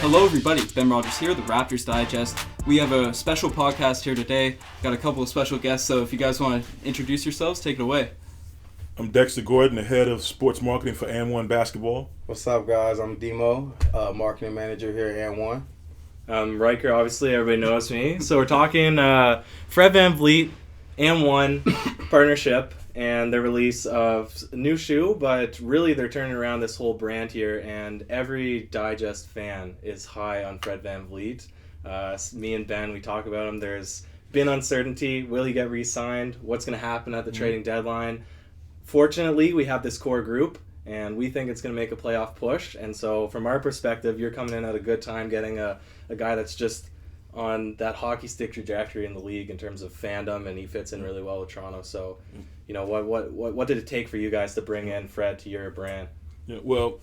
Hello everybody, Ben Rogers here, the Raptors Digest. We have a special podcast here today. Got a couple of special guests, so if you guys want to introduce yourselves, take it away. I'm Dexter Gordan, the head of sports marketing for AND1 Basketball. What's up, guys? I'm Dmo, marketing manager here at AND1. I'm Ryker, obviously everybody knows me. So we're talking Fred VanVleet, AND1 partnership, and the release of a new shoe, but really they're turning around this whole brand here, and every Digest fan is high on Fred VanVleet. Me and Ben, we talk about him. There's been uncertainty. Will he get re-signed? What's going to happen at the trading deadline? Fortunately, we have this core group, and we think it's going to make a playoff push. And so from our perspective, you're coming in at a good time getting a guy that's just on that hockey stick trajectory in the league in terms of fandom, and he fits in really well with Toronto. So, you know, what did it take for you guys to bring in Fred to your brand? Yeah, well,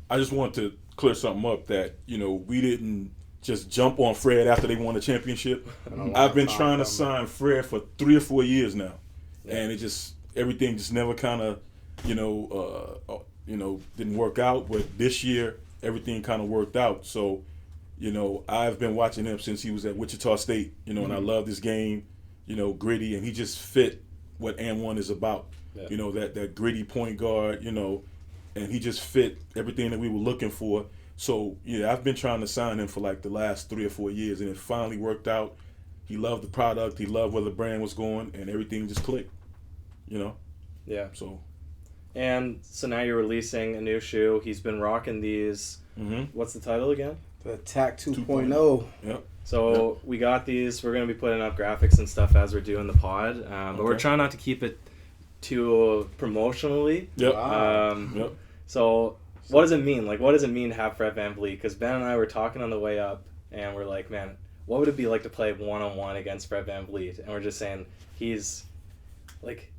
I just want to clear something up that, you know, we didn't just jump on Fred after they won the championship. I've been trying to sign Fred for 3 or 4 years now, and everything just never kind of, didn't work out. But this year, everything kind of worked out. So, you know, I've been watching him since he was at Wichita State, and I love this game, gritty, and he just fit what AND1 is about. Yeah. You know, that gritty point guard, and he just fit everything that we were looking for. So, yeah, I've been trying to sign him for like the last 3 or 4 years, and it finally worked out. He loved the product, he loved where the brand was going, and everything just clicked, Yeah. So. And so now you're releasing a new shoe. He's been rocking these. What's the title again? The Attack 2.0. Yep. So we got these. We're going to be putting up graphics and stuff as we're doing the pod. But we're trying not to keep it too promotionally. Yep. Yep. So what does it mean? Like, what does it mean to have Fred VanVleet? Because Ben and I were talking on the way up, and we're like, man, what would it be like to play one-on-one against Fred VanVleet? And we're just saying he's, like,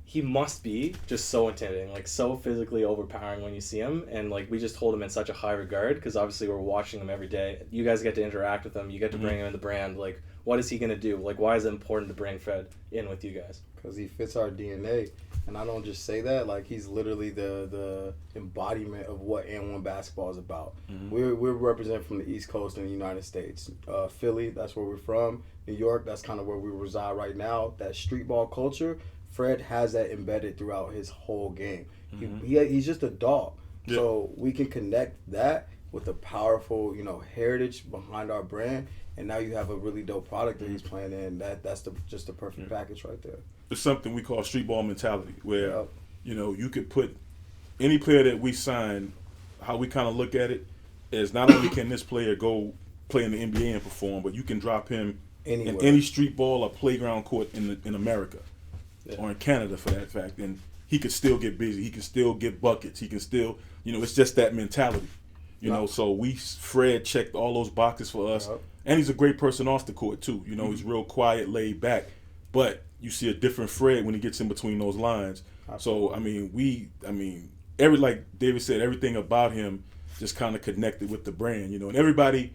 he must be just so intimidating, like so physically overpowering when you see him, and like we just hold him in such a high regard because obviously we're watching him every day. You guys get to interact with him, you get to bring him in the brand. Like, what is he gonna do? Like, why is it important to bring Fred in with you guys? Because he fits our DNA, and I don't just say that. Like, he's literally the embodiment of what AND1 basketball is about. We're represented from the East Coast in the United States. Philly, that's where we're from. New York, that's kind of where we reside right now. That street ball culture. Fred has that embedded throughout his whole game. He's just a dog. Yeah. So we can connect that with the powerful, heritage behind our brand, and now you have a really dope product that he's playing in. That's just the perfect package right there. It's something we call street ball mentality, where you could put any player that we sign. How we kind of look at it is not only can this player go play in the NBA and perform, but you can drop him in any street ball or playground court in America. Or in Canada for that fact, and he could still get busy. He can still get buckets. He can still, it's just that mentality, So Fred checked all those boxes for us, and he's a great person off the court too. He's real quiet, laid back, but you see a different Fred when he gets in between those lines. Absolutely. So like David said, everything about him just kind of connected with the brand, and everybody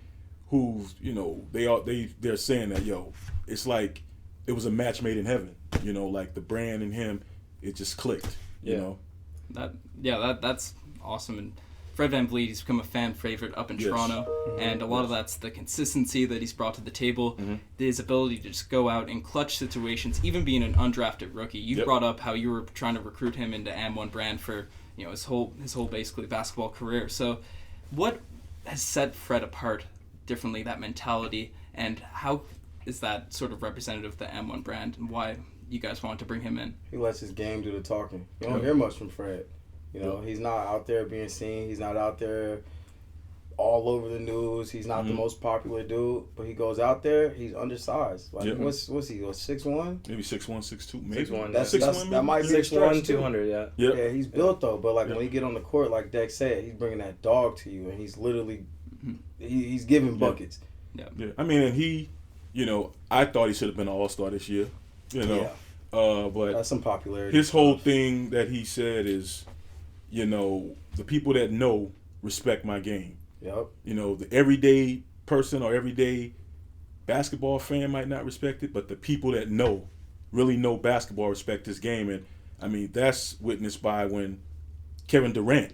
who's, they're saying that, it's like it was a match made in heaven. Like the brand and him, it just clicked. That's awesome. And Fred VanVleet, he's become a fan favorite up in Toronto, and a lot of that's the consistency that he's brought to the table, his ability to just go out in clutch situations, even being an undrafted rookie. You brought up how you were trying to recruit him into AND1 brand for his whole basically basketball career. So, what has set Fred apart differently? That mentality, and how is that sort of representative of the AND1 brand, and why you guys want to bring him in? He lets his game do the talking. You don't hear much from Fred. He's not out there being seen. He's not out there all over the news. He's not the most popular dude, but he goes out there. He's undersized. Like what's he? 6'1"? Maybe 6'1", 6'2", maybe. 6'1", that might be 6'1", 200. Yeah, he's built though. But like when you get on the court, like Dex said, he's bringing that dog to you, and he's literally he's giving buckets. Yeah. And he. I thought he should have been an all-star this year. But that's some popularity. His whole thing that he said is, the people that know respect my game. Yep. The everyday person or everyday basketball fan might not respect it, but the people that really know basketball respect his game. And that's witnessed by when Kevin Durant,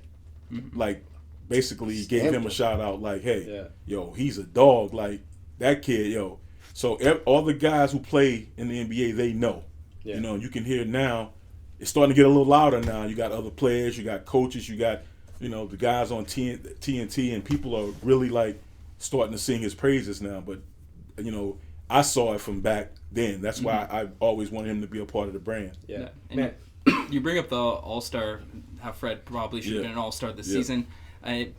basically gave him a shout out like, hey, Yeah. yo, he's a dog. Like, that kid, yo. So all the guys who play in the NBA, they know. Yeah. You know, you can hear now, it's starting to get a little louder now. You got other players, you got coaches, you got, you know, the guys on TNT, and people are really, like, starting to sing his praises now. But, you know, I saw it from back then. That's why I always wanted him to be a part of the brand. Yeah. And you bring up the All-Star, how Fred probably should have been an All-Star this season.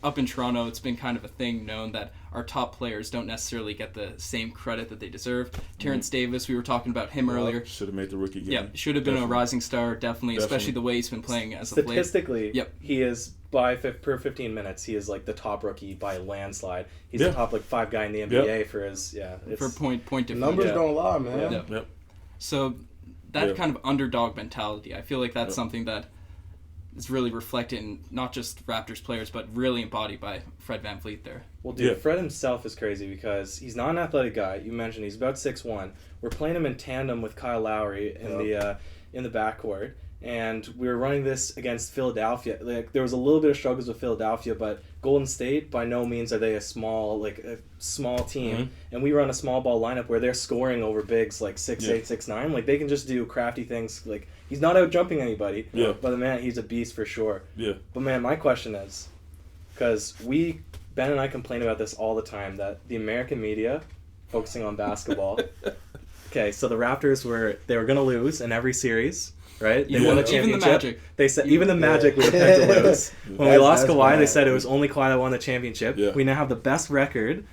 Up in Toronto, it's been kind of a thing known that our top players don't necessarily get the same credit that they deserve. Terrence Davis, we were talking about him earlier. Should have made the rookie game. Yeah, should have been a rising star, definitely, especially the way he's been playing as of late. Statistically, he is per 15 minutes. He is like the top rookie by a landslide. He's the top like 5 guy in the NBA for his for point difference. Numbers don't lie, man. Yep. So that kind of underdog mentality, I feel like that's something that is really reflected in not just Raptors players, but really embodied by Fred VanVleet there. Well, dude, Fred himself is crazy because he's not an athletic guy. You mentioned he's about 6'1". We're playing him in tandem with Kyle Lowry in the backcourt, and we were running this against Philadelphia. Like, there was a little bit of struggles with Philadelphia, but Golden State, by no means are they a small team, and we run a small ball lineup where they're scoring over bigs like 6'8", 6'9". Like, they can just do crafty things. Like, he's not out jumping anybody, but man, he's a beast for sure. Yeah. But man, my question is, because Ben and I complain about this all the time, that the American media, focusing on basketball. Okay, so the Raptors were going to lose in every series. Right? They won the championship. Even the Magic. They said even the Magic we were picked to lose. When we lost Kawhi, they said it was only Kawhi that won the championship. Yeah. We now have the best record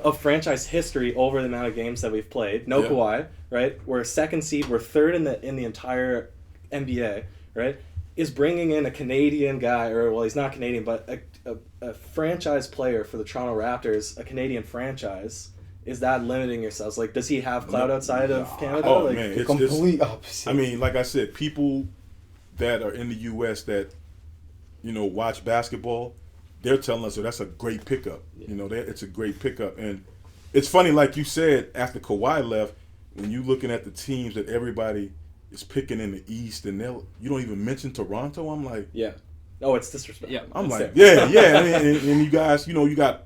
of franchise history over the amount of games that we've played. No Kawhi, right? We're a second seed. We're third in the entire NBA, right? Is bringing in a Canadian guy, or well, he's not Canadian, but a franchise player for the Toronto Raptors, a Canadian franchise. Is that limiting yourselves? Like, does he have clout outside of Canada? Oh, like, man. The complete opposite. I mean, like I said, people that are in the U.S. that, you know, watch basketball, they're telling us that that's a great pickup. Yeah. You know, it's a great pickup. And it's funny, like you said, after Kawhi left, when you're looking at the teams that everybody is picking in the East, and you don't even mention Toronto, I'm like... Yeah. Oh, it's disrespectful. Yeah. I'm like, yeah. And you guys, you know, you got...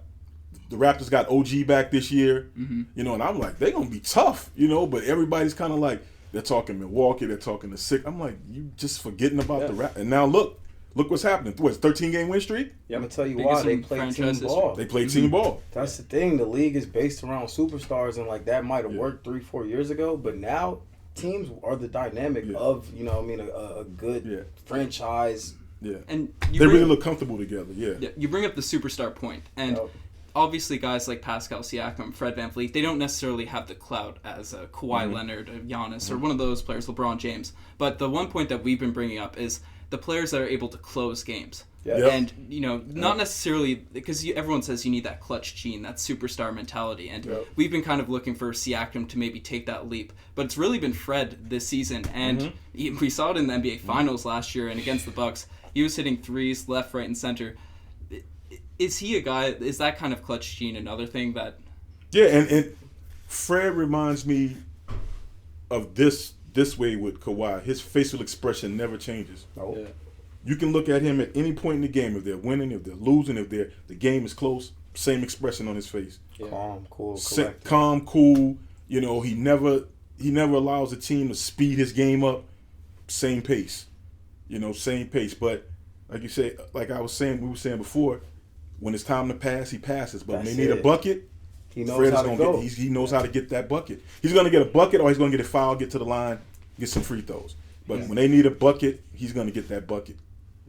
The Raptors got OG back this year, you know, and I'm like, they're going to be tough, you know, but everybody's kind of like, they're talking Milwaukee, they're talking the Six. I'm like, you just forgetting about the Raptors. And now look what's happening. What's 13-game win streak? Yeah. I'm going to tell you why. They play team ball. They play team ball. That's the thing. The league is based around superstars, and like that might have worked 3-4 years ago, but now teams are the dynamic of, you know, I mean, a good franchise. Yeah. And they really look comfortable together, You bring up the superstar point, and obviously guys like Pascal Siakam, Fred VanVleet, they don't necessarily have the clout as a Kawhi Leonard, a Giannis, or one of those players, LeBron James. But the one point that we've been bringing up is the players that are able to close games. And, you know, not necessarily, because everyone says you need that clutch gene, that superstar mentality. And we've been kind of looking for Siakam to maybe take that leap. But it's really been Fred this season. And we saw it in the NBA Finals last year and against the Bucks. He was hitting threes left, right, and center. Is he a guy, is that kind of clutch gene another thing that... Yeah, and Fred reminds me of this way with Kawhi. His facial expression never changes. You can look at him at any point in the game. If they're winning, if they're losing, if the game is close, same expression on his face. Calm, cool, calm, cool. You know, he never allows the team to speed his game up. Same pace. You know, same pace. But like you say, like we were saying before, when it's time to pass, he passes. But when they need a bucket, he knows how to go. He knows how to get that bucket. He's going to get a bucket, or he's going to get a foul, get to the line, get some free throws. But when they need a bucket, he's going to get that bucket.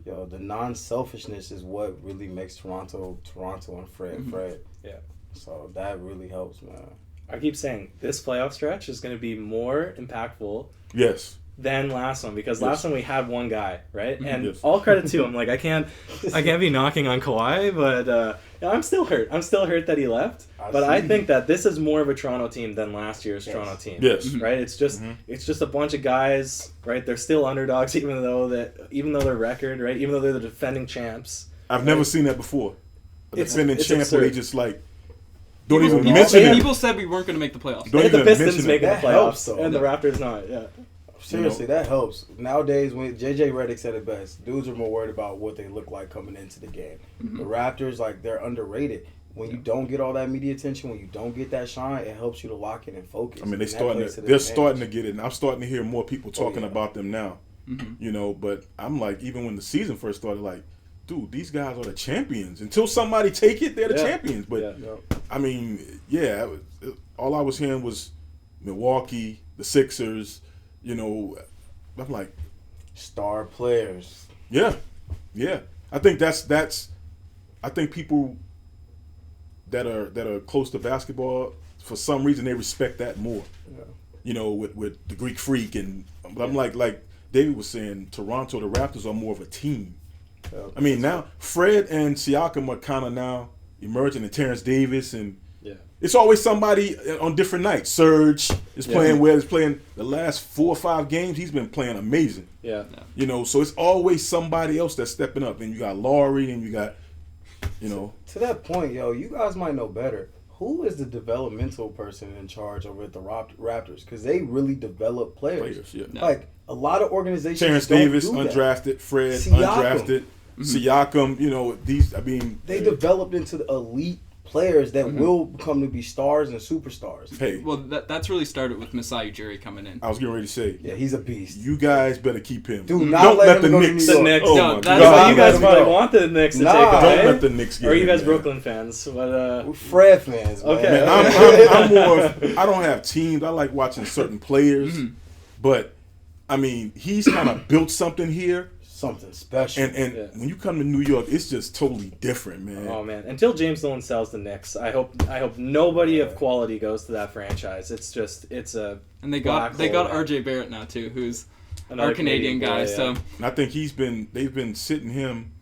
Yo, the non-selfishness is what really makes Toronto and Fred. Yeah. So that really helps, man. I keep saying this playoff stretch is going to be more impactful. Yes. Than last one, because last one we had one guy, right? And all credit to him. Like, I can't be knocking on Kawhi, but I'm still hurt. I'm still hurt that he left. I think that this is more of a Toronto team than last year's Toronto team. Yes. Right? It's just a bunch of guys, right? They're still underdogs, even though their record, right? Even though they're the defending champs. I've never seen that before. A defending champ absurd. where they just like don't even mention it. People said we weren't going to make the playoffs. Don't the even Pistons mention making the it. playoffs, That helps, and the Raptors not. Yeah. Seriously, that helps. Nowadays, when JJ Redick said it best, dudes are more worried about what they look like coming into the game. Mm-hmm. The Raptors, like, they're underrated. When you don't get all that media attention, when you don't get that shine, it helps you to lock in and focus. I mean, they're And starting to get it, and I'm starting to hear more people talking about them now. Mm-hmm. You know, but I'm like, even when the season first started, like, dude, these guys are the champions. Until somebody take it, they're the champions. But I mean, all I was hearing was Milwaukee, the Sixers. You know, I'm like, star players. Yeah. I think that's. I think people that are close to basketball, for some reason, they respect that more. Yeah. You know, with the Greek Freak but I'm like David was saying, Toronto, the Raptors are more of a team. Yeah. I mean, now Fred and Siakam are kind of now emerging, and Terrence Davis, and it's always somebody on different nights. Serge is playing well. He's playing the last 4 or 5 games. He's been playing amazing. Yeah. You know, so it's always somebody else that's stepping up. And you got Laurie, and you got, you know. To that point, you guys might know better. Who is the developmental person in charge over at the Raptors? Because they really develop players. Like, a lot of organizations Terrence don't Davis, do that. undrafted. Fred, Siakam. undrafted. Siakam, you know, they developed into the elite players that will come to be stars and superstars. Hey. Well, that's really started with Masai Ujiri coming in. I was getting ready to say. Yeah, he's a beast. You guys better keep him. Do not Don't let the him go to Knicks. New York. The Knicks. Oh No, my that's God. You guys probably want the Knicks to take him, Don't right? let the Knicks get Or are you him, guys man. Brooklyn fans? But, We're Fred fans, man. Okay. I'm more of, I don't have teams. I like watching certain players. But, I mean, he's kind of built something here. Something special. And when you come to New York, it's just totally different, man. oh man! Until James Dolan sells the Knicks, I hope nobody of quality goes to that franchise. It's a And they got hole. RJ Barrett now too, who's Another our Canadian guy. boy, So And I think they've been sitting him.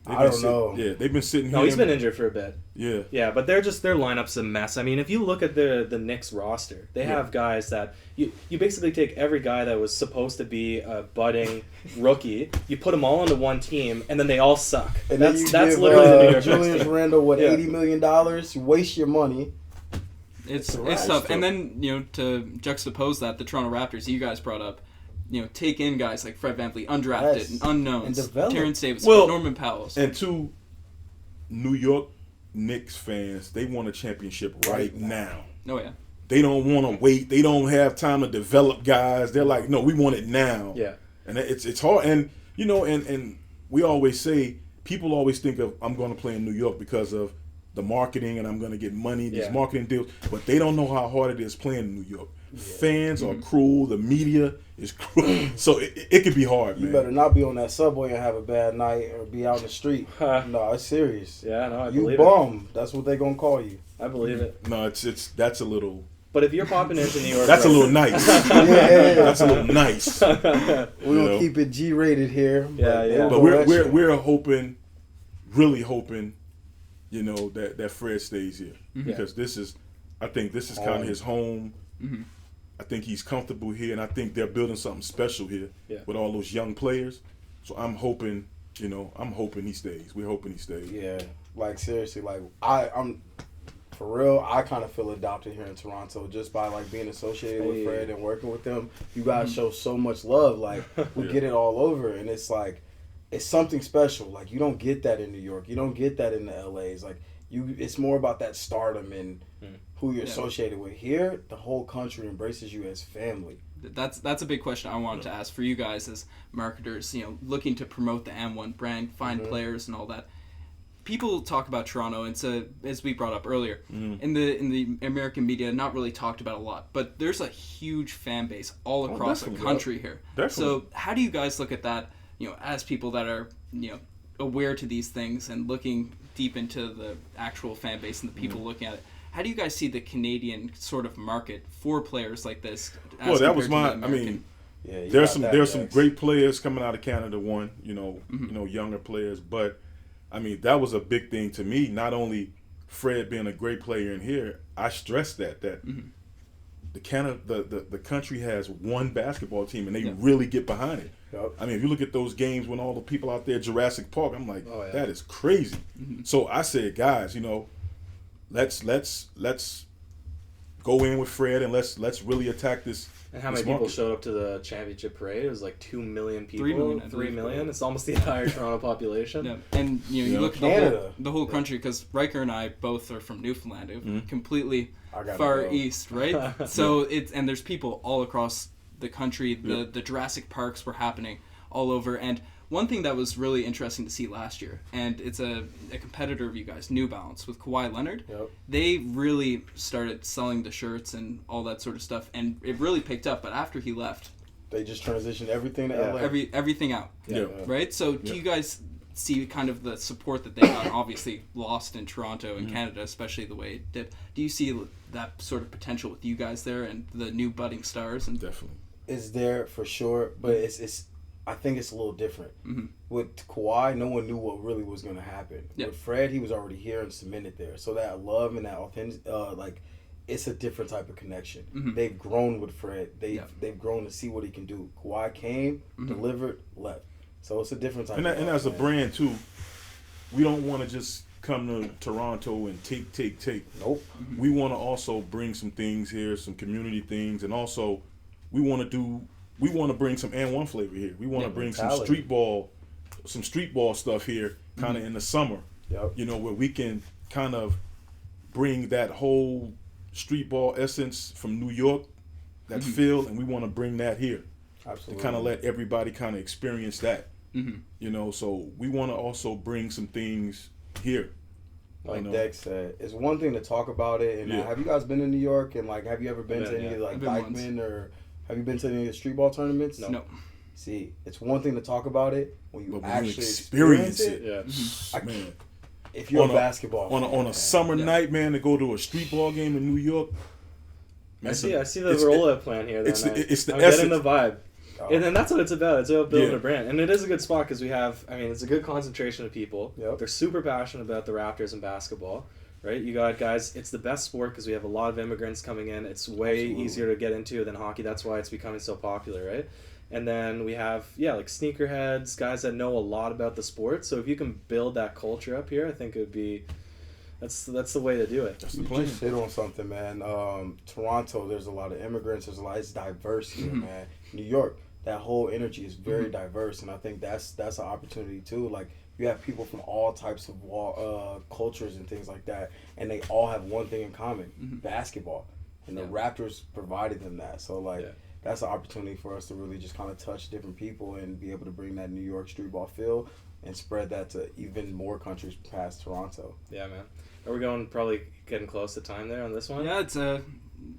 I don't know. Yeah, they've been sitting him. No, he's been injured for a bit. Yeah. Yeah, but their lineup's a mess. I mean, if you look at the Knicks roster, they have guys that you basically take every guy that was supposed to be a budding rookie, you put them all into one team, and then they all suck. And That's then you give, literally the New York Julius Knicks. Randle with Yeah. $80 million. You waste your money. it's Right. tough. And then to juxtapose that, the Toronto Raptors you guys brought up, take in guys like Fred VanVleet, undrafted, Yes. and unknowns, And develop. Terrence Davis, Well, Norman Powell. And two New York Knicks fans, they want a championship right now. Oh yeah. They don't want to wait. They don't have time to develop guys. They're like, no, we want it now. Yeah. And it's hard. And, and we always say, people always think of, I'm going to play in New York because of the marketing and I'm going to get money, these marketing deals. But they don't know how hard it is playing in New York. Fans are cruel. The media is cruel. So it can be hard, man. You better not be on that subway and have a bad night or be out in the street. No, it's serious. Yeah, no, I You believe bum. That's what they going to call you. it. I believe it. No, that's a little... But if you're popping into New York, That's a little nice. Yeah. That's a little nice. We're going to keep it G-rated here. Yeah, yeah. But we're hoping, really hoping, that Fred stays here because I think this is kind of his home. Mm-hmm. I think he's comfortable here, and I think they're building something special here with all those young players. So I'm hoping, he stays. We're hoping he stays. Yeah, like seriously, like I'm for real. I kind of feel adopted here in Toronto just by like being associated with Fred and working with them. You guys show so much love. Like we get it all over, and it's like it's something special. Like you don't get that in New York. You don't get that in the LAs. Like it's more about that stardom and who you're associated with. Here, the whole country embraces you as family. That's a big question I wanted to ask for you guys as marketers, looking to promote the AND1 brand, find players and all that. People talk about Toronto, and as we brought up earlier, in the American media, not really talked about a lot, but there's a huge fan base all across the country here. Definitely. So how do you guys look at that, as people that are, aware to these things and looking deep into the actual fan base and the people looking at it? How do you guys see the Canadian sort of market for players like this? Well, that was there's some great players coming out of Canada. Younger players, but I mean that was a big thing to me. Not only Fred being a great player in here, I stressed that the country has one basketball team and they really get behind it. Yep. I mean, if you look at those games when all the people out there, Jurassic Park, I'm like, that is crazy. So I said, guys, let's go in with Fred and let's really attack this And how many people showed up to the championship parade? It was like 2 million people. 3 million. 3 million. It's almost the entire Toronto population. Yeah. And you look at the whole country, because Ryker and I both are from Newfoundland, completely far east, right? So and there's people all across the country. The Jurassic Parks were happening all over. And one thing that was really interesting to see last year, and it's a competitor of you guys, New Balance, with Kawhi Leonard. Yep. They really started selling the shirts and all that sort of stuff, and it really picked up. But after he left, they just transitioned everything to LA. Everything out. Yeah. Right? So do you guys see kind of the support that they got, obviously lost in Toronto and Canada, especially the way it did? Do you see that sort of potential with you guys there and the new budding stars? And Definitely. It's there for sure, but it's I think it's a little different. With Kawhi, no one knew what really was going to happen. With Fred, he was already here and cemented there. So that love and that authentic, it's a different type of connection. They've grown with Fred. They've grown to see what he can do. Kawhi came, delivered, left. So it's a different type. And as a brand too, we don't want to just come to Toronto and take. Nope. We want to also bring some things here, some community things, and also we want to bring some AND1 flavor here. We want to bring some street ball stuff here, kind of in the summer. Yep. You know, where we can kind of bring that whole street ball essence from New York, that feel, and we want to bring that here. Absolutely. To kind of let everybody kind of experience that. You know, so we want to also bring some things here. Like Dex said, it's one thing to talk about it. And have you guys been to New York? And like, have you ever been to any Dykeman or have you been to any of the street ball tournaments? No. See, it's one thing to talk about it when you actually experience it. Yeah. Man, if you're a basketball on a summer night, man, to go to a street ball game in New York. Man, I see the rollout plan here. It's the I'm essence. getting the vibe. And then that's what it's about. It's about building a brand. And it is a good spot because we have, it's a good concentration of people. Yep. They're super passionate about the Raptors and basketball, right? You got guys, it's the best sport because we have a lot of immigrants coming in. It's way easier to get into than hockey. That's why it's becoming so popular, right? And then we have, like sneakerheads, guys that know a lot about the sport. So if you can build that culture up here, I think it would be... That's the way to do it. That's the You plan. just hit on something, man. Toronto, there's a lot of immigrants. It's diverse here, man. New York, that whole energy is very diverse, and I think that's an opportunity too. Like, you have people from all types of cultures and things like that, and they all have one thing in common: basketball. And the Raptors provided them that. So that's an opportunity for us to really just kind of touch different people and be able to bring that New York street ball feel and spread that to even more countries past Toronto. Yeah, man. Are we probably getting close to time there on this one? Yeah, it's a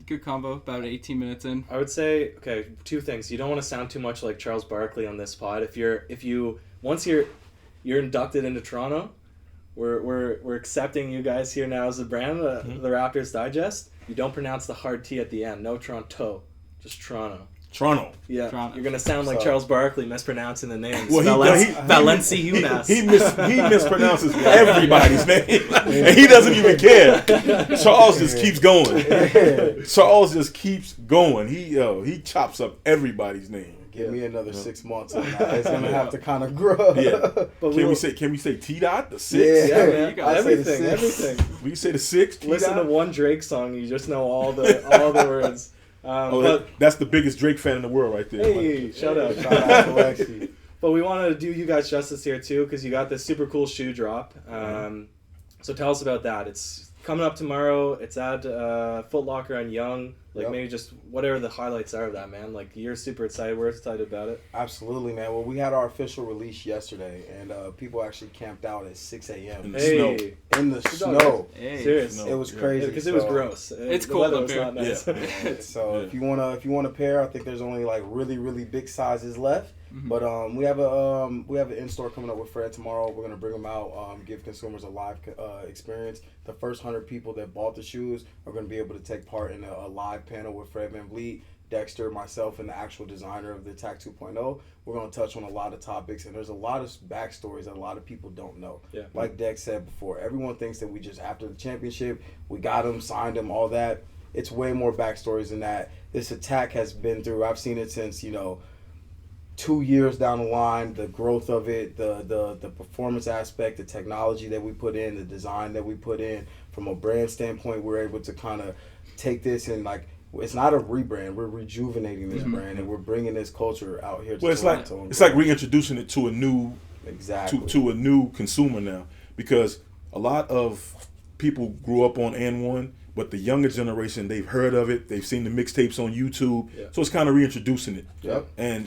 good combo, about 18 minutes in. I would say, okay, two things. You don't want to sound too much like Charles Barkley on this pod. Once you're inducted into Toronto, we're accepting you guys here now as a brand, the Raptors Digest. You don't pronounce the hard T at the end. No Toronto, just Toronto. Toronto. Yeah, Toronto. You're gonna sound like Charles Barkley mispronouncing the names. Well, Valenciunas. He mispronounces everybody's name, and he doesn't even care. Charles just keeps going. Charles just keeps going. He chops up everybody's name. Give me another 6 months, and it's gonna have to kind of grow. Yeah. But can we say T dot the 6? Yeah, man. You got everything. We can say the 6. Listen to one Drake song, you just know all the words. That's the biggest Drake fan in the world right there. Hey, shout out to Alexi. But we wanted to do you guys justice here too, because you got this super cool shoe drop. So tell us about that. It's coming up tomorrow. It's at Foot Locker on Yonge. Maybe just whatever the highlights are of that, man. Like, you're super excited. We're excited about it. Absolutely, man. Well, we had our official release yesterday, and people actually camped out at 6 a.m. In the snow. In the snow. Hey. Serious. It was crazy. Because it was gross. It's the cold weather up was here. not nice. So if you want a pair, I think there's only like really, really big sizes left. But we have an in-store coming up with Fred tomorrow. We're gonna bring them out, give consumers a live experience. The first 100 people that bought the shoes are gonna be able to take part in a live panel with Fred VanVleet, Dexter, myself, and the actual designer of the TAC 2.0. We're gonna touch on a lot of topics, and there's a lot of backstories that a lot of people don't know. Yeah. Like Dex said before, everyone thinks that we just after the championship we got them, signed them, all that. It's way more backstories than that. This attack has been through. I've seen it since 2 years down the line, the growth of it, the performance aspect, the technology that we put in, the design that we put in. From a brand standpoint, we're able to kind of take this and it's not a rebrand. We're rejuvenating this brand, and we're bringing this culture out here to Well, Toronto. it's like reintroducing it to a new exactly to a new consumer now, because a lot of people grew up on AND1, but the younger generation, they've heard of it, they've seen the mixtapes on YouTube, so it's kind of reintroducing it. Yep. And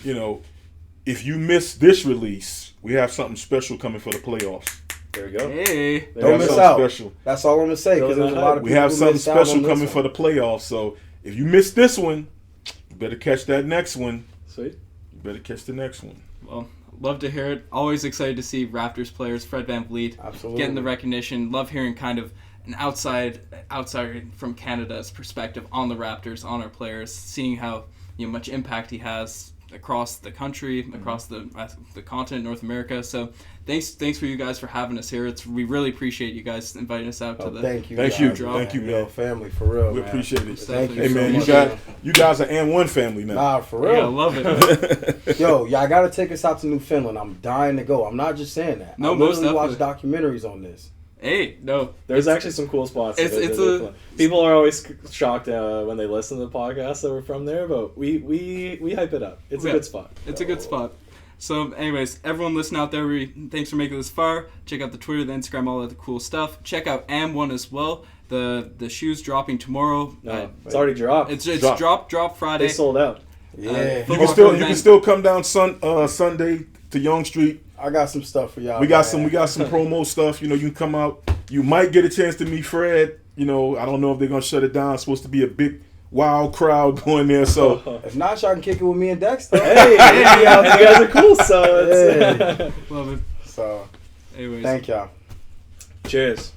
if you miss this release, we have something special coming for the playoffs. There we go. Hey. Don't miss out. Special. That's all I'm gonna say, because there's a lot of people we have who something missed out special on this coming for the playoffs. So if you miss this one, you better catch that next one. Sweet. You better catch the next one. Well, love to hear it. Always excited to see Raptors players, Fred VanVleet, getting the recognition. Love hearing kind of an outsider from Canada's perspective on the Raptors, on our players, seeing how much impact he has across the country, across the continent, North America. So thanks for you guys for having us here. We really appreciate you guys inviting us out to the thank you, man. Family, for real. We man. appreciate it. Thank you. Hey man, you guys are AND1 family now. Nah, for real. Yeah, I love it. Yo, y'all gotta take us out to Newfoundland. I'm dying to go. I'm not just saying that. No, I most literally watch definitely. documentaries on this. Hey, no. There's actually some cool spots. People are always shocked when they listen to the podcast that we're from there, but we hype it up. It's a good spot. It's a good spot. So, anyways, everyone listen out there. Thanks for making this far. Check out the Twitter, the Instagram, all that the cool stuff. Check out AND1 as well. The shoes dropping tomorrow. No, it's already dropped. It's drop Friday. They sold out. Yeah, you can still come down Sunday to Yonge Street. I got some stuff for y'all. We got some promo stuff. You can come out. You might get a chance to meet Fred. I don't know if they're gonna shut it down. It's supposed to be a big, wild crowd going there. So if not, y'all can kick it with me and Dexter. Hey, you guys are cool. So it's love it. So, anyways, thank y'all. Cheers.